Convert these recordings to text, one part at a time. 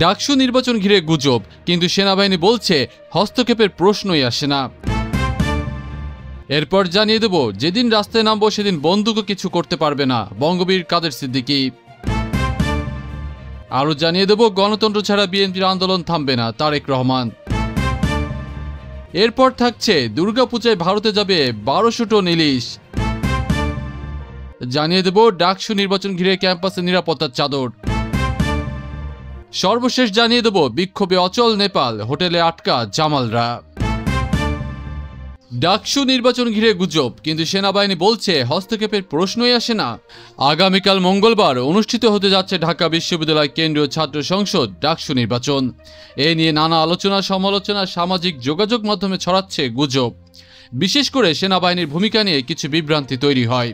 ডাকসু নির্বাচন ঘিরে গুজব, কিন্তু সেনাবাহিনী বলছে হস্তক্ষেপের প্রশ্নই আসে না। এরপর জানিয়ে দেব, যেদিন রাস্তায় নামবো সেদিন বন্দুকও কিছু করতে পারবে না, বঙ্গবীর কাদের সিদ্দিকী। আরও জানিয়ে দেব, গণতন্ত্র ছাড়া বিএনপির আন্দোলন থামবে না, তারেক রহমান। এরপর থাকছে দুর্গাপূজায় ভারতে যাবে 1200 টন ইলিশ। জানিয়ে দেব, ডাকসু নির্বাচন ঘিরে ক্যাম্পাসে নিরাপত্তার চাদর। সর্বশেষ জানিয়ে দেব, বিক্ষোভে অচল নেপাল, হোটেলে আটকা জামালরা। ডাকসু নির্বাচন ঘিরে গুজব, কিন্তু সেনাবাহিনী বলছে হস্তক্ষেপের প্রশ্নই আসে না। আগামীকাল মঙ্গলবার অনুষ্ঠিত হতে যাচ্ছে ঢাকা বিশ্ববিদ্যালয় কেন্দ্রীয় ছাত্র সংসদ ডাকসু নির্বাচন। এ নিয়ে নানা আলোচনা সমালোচনা সামাজিক যোগাযোগ মাধ্যমে ছড়াচ্ছে গুজব। বিশেষ করে সেনাবাহিনীর ভূমিকা নিয়ে কিছু বিভ্রান্তি তৈরি হয়।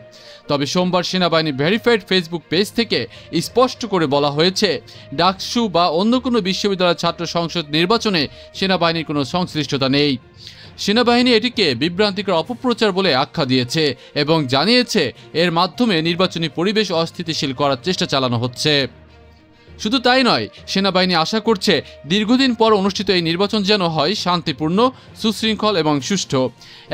তবে সোমবার সেনাবাহিনী ভেরিফাইড ফেসবুক পেজ থেকে স্পষ্ট করে বলা হয়েছে, ডাকসু বা অন্য কোনো বিশ্ববিদ্যালয় ছাত্র সংসদ নির্বাচনে সেনাবাহিনীর কোনো সংশ্লিষ্টতা নেই। সেনাবাহিনী এটিকে বিভ্রান্তিকর অপপ্রচার বলে আখ্যা দিয়েছে এবং জানিয়েছে এর মাধ্যমে নির্বাচনী পরিবেশ অস্থিতিশীল করার চেষ্টা চালানো হচ্ছে। শুধু তাই নয়, সেনাবাহিনী আশা করছে দীর্ঘদিন পর অনুষ্ঠিত এই নির্বাচন যেন হয় শান্তিপূর্ণ, সুশৃঙ্খল এবং সুষ্ঠু।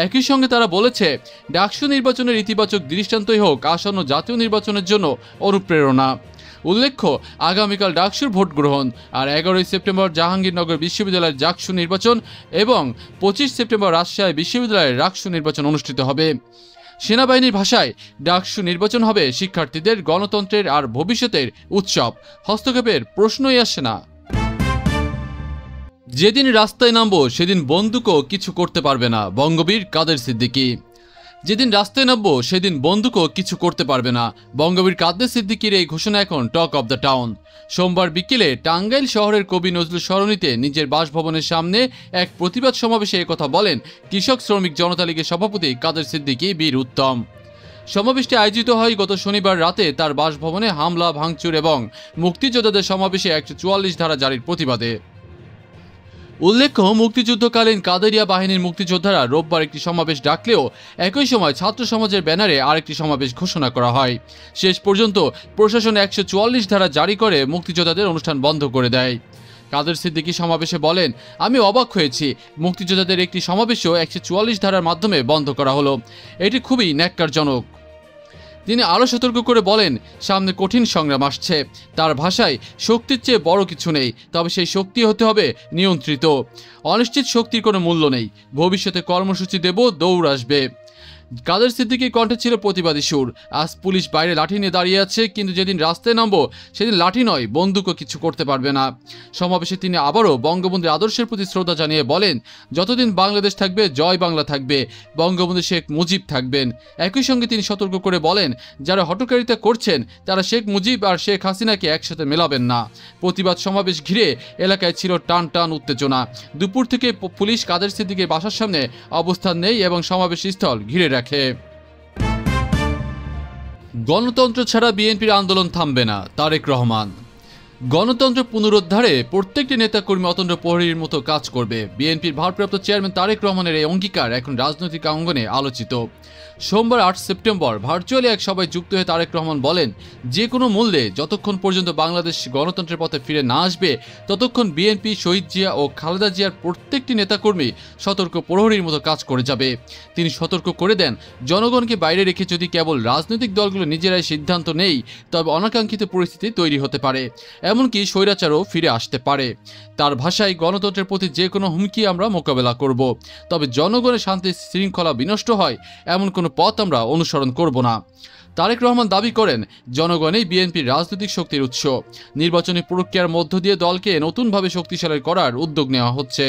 একই সঙ্গে তারা বলেছে, ডাকসু নির্বাচনের ইতিবাচক দৃষ্টান্তই হোক আসন্ন জাতীয় নির্বাচনের জন্য অনুপ্রেরণা। উল্লেখ্য, আগামীকাল ডাকসুর ভোট গ্রহণ, আর 11 সেপ্টেম্বর জাহাঙ্গীরনগর বিশ্ববিদ্যালয়ের ডাকসু নির্বাচন এবং 25 সেপ্টেম্বর রাজশাহী বিশ্ববিদ্যালয়ের ডাকসু নির্বাচন অনুষ্ঠিত হবে। সেনাবাহিনীর ভাষায় ডাকসু নির্বাচন হবে শিক্ষার্থীদের গণতন্ত্রের আর ভবিষ্যতের উৎসব, হস্তক্ষেপের প্রশ্নই আসে না। যেদিন রাস্তায় নামবো সেদিন বন্দুকও কিছু করতে পারবে না, বঙ্গবীর কাদের সিদ্দিকী। যেদিন রাস্তায় নামবো সেদিন বন্দুকও কিছু করতে পারবে না, বঙ্গবীর কাদের সিদ্দিকীর এই ঘোষণা এখন টক অব দ্য টাউন। সোমবার বিকেলে টাঙ্গাইল শহরের কবি নজরুল সরণিতে নিজের বাসভবনের সামনে এক প্রতিবাদ সমাবেশে একথা বলেন কৃষক শ্রমিক জনতা লীগের সভাপতি কাদের সিদ্দিকী বীর উত্তম। সমাবেশটি আয়োজিত হয় গত শনিবার রাতে তার বাসভবনে হামলা ভাঙচুর এবং মুক্তিযোদ্ধাদের সমাবেশে 144 ধারা জারির প্রতিবাদে। উল্লেখ্য, মুক্তিযুদ্ধকালীন কাদেরিয়া বাহিনীর মুক্তিযোদ্ধারা রোববার একটি সমাবেশ ডাকলেও একই সময় ছাত্র সমাজের ব্যানারে আরেকটি সমাবেশ ঘোষণা করা হয়। শেষ পর্যন্ত প্রশাসন 144 ধারা জারি করে মুক্তিযোদ্ধাদের অনুষ্ঠান বন্ধ করে দেয়। কাদের সিদ্দিকী সমাবেশে বলেন, আমি অবাক হয়েছি, মুক্তিযোদ্ধাদের একটি সমাবেশও 144 ধারার মাধ্যমে বন্ধ করা হলো। এটি খুবই ন্যাক্কারজনক। তিনি আরও সতর্ক করে বলেন, সামনে কঠিন সংগ্রাম আসছে। তার ভাষায়, শক্তির চেয়ে বড় কিছু নেই, তবে সেই শক্তি হতে হবে নিয়ন্ত্রিত। অনিশ্চিত শক্তির কোনো মূল্য নেই। ভবিষ্যতে কর্মসূচি দেব, দৌড় আসবে। কাদের সিদ্দিকীর কণ্ঠে ছিল প্রতিবাদী সুর। আজ পুলিশ বাইরে লাঠি নিয়ে দাঁড়িয়ে আছে, কিন্তু যেদিন রাস্তায় নামবো সেদিন লাঠি নয়, বন্দুকও কিছু করতে পারবে না। সমাবেশে তিনি আবারও বঙ্গবন্ধুর আদর্শের প্রতি শ্রদ্ধা জানিয়ে বলেন, যতদিন বাংলাদেশ থাকবে জয় বাংলা থাকবে, বঙ্গবন্ধু শেখ মুজিব থাকবেন। একই সঙ্গে তিনি সতর্ক করে বলেন, যারা হঠকারিতা করছেন তারা শেখ মুজিব আর শেখ হাসিনাকে একসাথে মেলাবেন না। প্রতিবাদ সমাবেশ ঘিরে এলাকায় ছিল টান টান উত্তেজনা। দুপুর থেকে পুলিশ কাদের সিদ্দিকীর বাসার সামনে অবস্থান নেয় এবং সমাবেশ স্থল ঘিরে রাখে। গণতন্ত্র ছাড়া বিএনপির আন্দোলন থামবে না, তারেক রহমান। গণতন্ত্র পুনরুদ্ধারে প্রত্যেকটি নেতাকর্মী অতন্দ্র প্রহরীর মতো কাজ করবে। বিএনপির ভারপ্রাপ্ত চেয়ারম্যান তারেক রহমানের এই অঙ্গীকার এখন রাজনৈতিক অঙ্গনে আলোচিত। সোমবার 8 সেপ্টেম্বর ভার্চুয়ালি এক সভায় যুক্ত হয়ে তারেক রহমান বলেন, যে কোনো মূল্যে যতক্ষণ পর্যন্ত বাংলাদেশ গণতন্ত্রের পথে ফিরে না আসবে ততক্ষণ বিএনপি, শহীদ জিয়া ও খালেদা জিয়ার প্রত্যেকটি নেতাকর্মী সতর্ক প্রহরীর মতো কাজ করে যাবে। তিনি সতর্ক করে দেন, জনগণকে বাইরে রেখে যদি কেবল রাজনৈতিক দলগুলো নিজেরাই সিদ্ধান্ত নেই তবে অনাকাঙ্ক্ষিত পরিস্থিতি তৈরি হতে পারে, এমনকি স্বৈরাচারও ফিরে আসতে পারে। তার ভাষায়, গণতন্ত্রের প্রতি যে কোনো হুমকি আমরা মোকাবেলা করব, তবে জনগণের শান্তি শৃঙ্খলা বিনষ্ট হয় এমন কোনো পথ আমরা অনুসরণ করব না। তারেক রহমান দাবি করেন, জনগণই বিএনপির রাজনৈতিক শক্তির উৎস। নির্বাচনী প্রক্রিয়ার মধ্য দিয়ে দলকে নতুনভাবে শক্তিশালী করার উদ্যোগ নেওয়া হচ্ছে।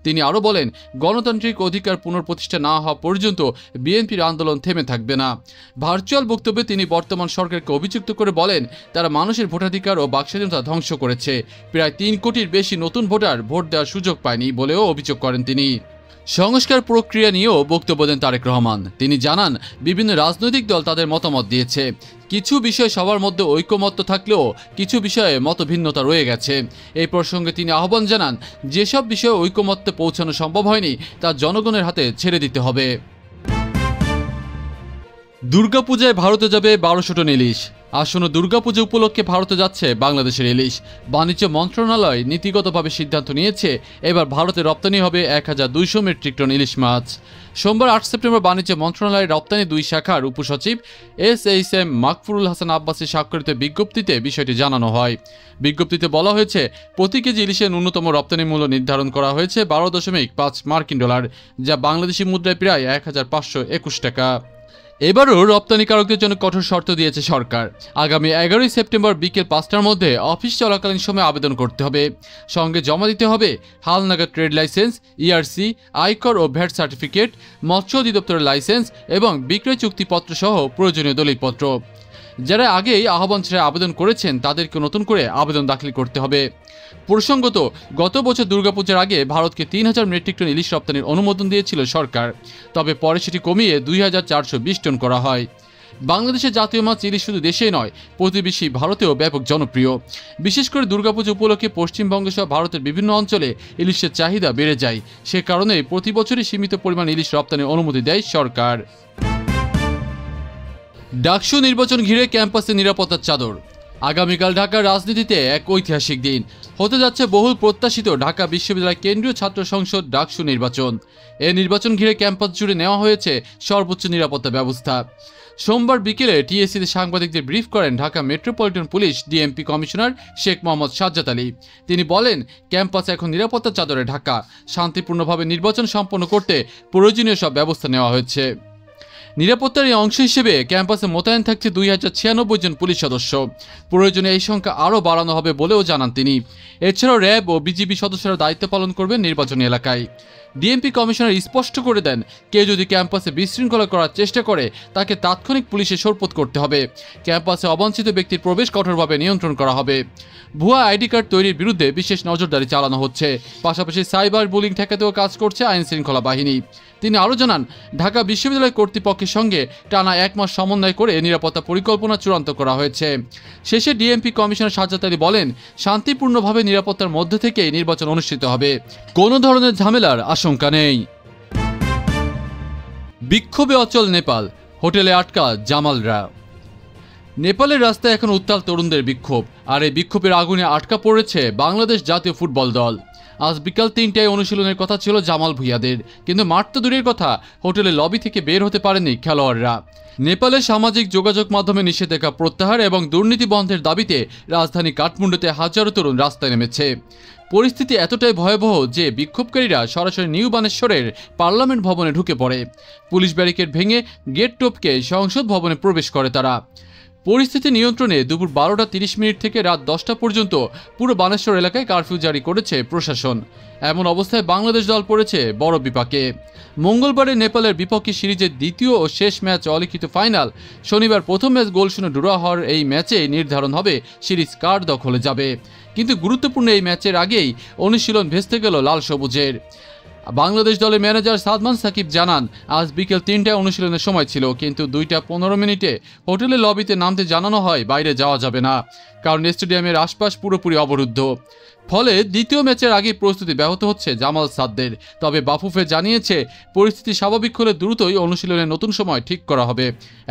তিনি আরও বলেন, গণতান্ত্রিক অধিকার পুনঃপ্রতিষ্ঠা না হওয়া পর্যন্ত বিএনপির আন্দোলন থেমে থাকবে না। ভার্চুয়াল বক্তব্যে তিনি বর্তমান সরকারকে অভিযুক্ত করে বলেন, তারা মানুষের ভোটাধিকার ও বাকস্বাধীনতা ধ্বংস করেছে। প্রায় 3 কোটির বেশি নতুন ভোটার ভোট দেওয়ার সুযোগ পায়নি বলেও অভিযোগ করেন তিনি। সংস্কার প্রক্রিয়া নিয়েও বক্তব্য দেন তারেক রহমান। তিনি জানান, বিভিন্ন রাজনৈতিক দল তাদের মতামত দিয়েছে। কিছু বিষয় সবার মধ্যে ঐকমত্য থাকলেও কিছু বিষয়ে মতভিন্নতা রয়ে গেছে। এই প্রসঙ্গে তিনি আহ্বান জানান, যেসব বিষয়ে ঐকমত্যে পৌঁছানো সম্ভব হয়নি তা জনগণের হাতে ছেড়ে দিতে হবে। দুর্গাপূজায় ভারতে যাবে 1200 টন ইলিশ। আসন্ন দুর্গাপূজা উপলক্ষে ভারতে যাচ্ছে বাংলাদেশের ইলিশ। বাণিজ্য মন্ত্রণালয় নীতিগতভাবে সিদ্ধান্ত নিয়েছে এবার ভারতে রপ্তানি হবে 1200 মেট্রিক টন ইলিশ মাছ। সোমবার 8 সেপ্টেম্বর বাণিজ্য মন্ত্রণালয়ের রপ্তানি 2 শাখার উপসচিব SHM মাকফুরুল হাসান আব্বাসী স্বাক্ষরিত বিজ্ঞপ্তিতে বিষয়টি জানানো হয়। বিজ্ঞপ্তিতে বলা হয়েছে প্রতি কেজি ইলিশের ন্যূনতম রপ্তানি মূল্য নির্ধারণ করা হয়েছে 12.5 মার্কিন ডলার, যা বাংলাদেশি মুদ্রায় প্রায় 1521 টাকা। এবারও রপ্তানিকারকদের জন্য কঠোর শর্ত দিয়েছে সরকার। আগামী 11 সেপ্টেম্বর বিকেল 5টার মধ্যে অফিস চলাকালীন সময় আবেদন করতে হবে। সঙ্গে জমা দিতে হবে হালনাগাদ ট্রেড লাইসেন্স, ERC, আয়কর ও ভ্যাট সার্টিফিকেট, মৎস্য অধিদপ্তরের লাইসেন্স এবং বিক্রয় চুক্তিপত্র সহ প্রয়োজনীয় দলিলপত্র। যারা আগেই আহ্বান ছেড়ে আবেদন করেছেন তাদেরকে নতুন করে আবেদন দাখিল করতে হবে। প্রসঙ্গত, গত বছর দুর্গাপূজার আগে ভারতকে 3000 মেট্রিক টন ইলিশ রপ্তানির অনুমোদন দিয়েছিল সরকার, তবে পরে সেটি কমিয়ে 2420 টন করা হয়। বাংলাদেশের জাতীয় মাছ ইলিশ শুধু দেশেই নয়, প্রতিবেশী ভারতেও ব্যাপক জনপ্রিয়। বিশেষ করে দুর্গাপূজা উপলক্ষে পশ্চিমবঙ্গ সহ ভারতের বিভিন্ন অঞ্চলে ইলিশের চাহিদা বেড়ে যায়। সে কারণে প্রতি বছরই সীমিত পরিমাণ ইলিশ রপ্তানির অনুমতি দেয় সরকার। ডাকসু নির্বাচন ঘিরে ক্যাম্পাসে নিরাপত্তার চাদর। আগামীকাল ঢাকার রাজনীতিতে এক ঐতিহাসিক দিন। হতে যাচ্ছে বহুল প্রত্যাশিত ঢাকা বিশ্ববিদ্যালয় কেন্দ্রীয় ছাত্র সংসদ ডাকসু নির্বাচন। এই নির্বাচন ঘিরে ক্যাম্পাস জুড়ে নেওয়া হয়েছে সর্বোচ্চ নিরাপত্তা ব্যবস্থা। সোমবার বিকেলে টিএসসিতে সাংবাদিকদের ব্রিফ করেন Dhaka metropolitan police DMP commissioner Sheikh Mohammad Sajjad Ali. তিনি বলেন, ক্যাম্পাস এখন নিরাপত্তার চাদরে ঢাকা। শান্তিপূর্ণভাবে নির্বাচন সম্পন্ন করতে প্রয়োজনীয় সব ব্যবস্থা নেওয়া হয়েছে। নিরাপত্তার এই অংশ হিসেবে ক্যাম্পাসে মোতায়েন থাকছে 2096 জন পুলিশ সদস্য। প্রয়োজনে এই সংখ্যা আরও বাড়ানো হবে বলেও জানান তিনি। এছাড়াও র্যাব ও বিজিবি সদস্যরা দায়িত্ব পালন করবেন নির্বাচনী এলাকায়। ডিএমপি কমিশনার স্পষ্ট করে দেন, কেউ যদি ক্যাম্পাসে বিশৃঙ্খলা করার চেষ্টা করে তাকে তাৎক্ষণিক পুলিশে সোপর্দ করতে হবে। ক্যাম্পাসে অবাঞ্ছিত ব্যক্তির প্রবেশ কঠোরভাবে নিয়ন্ত্রণ করা হবে। ভুয়া আইডি কার্ড তৈরির বিরুদ্ধে বিশেষ নজরদারি চালানো হচ্ছে। পাশাপাশি সাইবার বুলিং ঠেকাতেও কাজ করছে আইন শৃঙ্খলা বাহিনী। তিনি আরও জানান, ঢাকা বিশ্ববিদ্যালয় কর্তৃপক্ষের সঙ্গে টানা 1 মাস সমন্বয় করে নিরাপত্তা পরিকল্পনা চূড়ান্ত করা হয়েছে। শেষে ডিএমপি কমিশনার সাজ্জাদ আলী বলেন, শান্তিপূর্ণভাবে নিরাপত্তার মধ্যে থেকেই নির্বাচন অনুষ্ঠিত হবে। কোনো ধরনের ঝামেলার আশঙ্কা নেই। বিক্ষোভে অচল নেপাল, হোটেলে আটকা জামালরা। নেপালের রাস্তায় এখন উত্তাল তরুণদের বিক্ষোভ, আর এই বিক্ষোভের আগুনে আটকা পড়েছে বাংলাদেশ জাতীয় ফুটবল দল। আজ বিকাল 3টায় অনুশীলনের কথা ছিল জামাল ভুঁইয়াদের, কিন্তু মাঠ তো দূরের কথা, হোটেলের লবি থেকে বের হতে পারেনি খেলোয়াড়রা। নেপালের সামাজিক যোগাযোগ মাধ্যমে নিষেধাজ্ঞা প্রত্যাহার এবং দুর্নীতি বন্ধের দাবিতে রাজধানী কাঠমান্ডুতে হাজারো তরুণ রাস্তায় নেমেছে। পরিস্থিতি এতটাই ভয়াবহ যে বিক্ষোভকারীরা সরাসরি নিউ বানেশ্বরের পার্লামেন্ট ভবনে ঢুকে পড়ে। পুলিশ ব্যারিকেড ভেঙে গেট টপকে সংসদ ভবনে প্রবেশ করে তারা। পরিস্থিতি নিয়ন্ত্রণে দুপুর 12:30 থেকে রাত 10টা পর্যন্ত পুরো বানেশ্বর এলাকায় কারফিউ জারি করেছে প্রশাসন। এমন অবস্থায় বাংলাদেশ দল পড়েছে বড় বিপাকে। মঙ্গলবারে নেপালের বিপক্ষে সিরিজের দ্বিতীয় ও শেষ ম্যাচ অলিখিত ফাইনাল। শনিবার প্রথম ম্যাচ গোলশূন্য ড্র হওয়ার এই ম্যাচে নির্ধারণ হবে সিরিজ কার দখলে যাবে। কিন্তু গুরুত্বপূর্ণ এই ম্যাচের আগেই অনুশীলন ভেস্তে গেল লাল সবুজের। বাংলাদেশ দলের ম্যানেজার সাদমান সাকিব জানান, আজ বিকেল 3টায় অনুশীলনের সময় ছিল, কিন্তু 2:15 হোটেলের লবিতে নামতে জানানো হয় বাইরে যাওয়া যাবে না, কারণ স্টেডিয়ামের আশপাশ পুরোপুরি অবরুদ্ধ। ফলে দ্বিতীয় ম্যাচের আগে প্রস্তুতি ব্যাহত হচ্ছে জামাল সাদদের। তবে বাফুফে জানিয়েছে, পরিস্থিতি স্বাভাবিক হলে দ্রুতই অনুশীলনের নতুন সময় ঠিক করা হবে।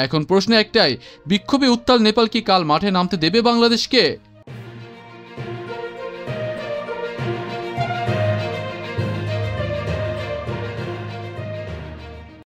এখন প্রশ্ন একটাই, বিক্ষোভে উত্তাল নেপাল কি কাল মাঠে নামতে দেবে বাংলাদেশকে?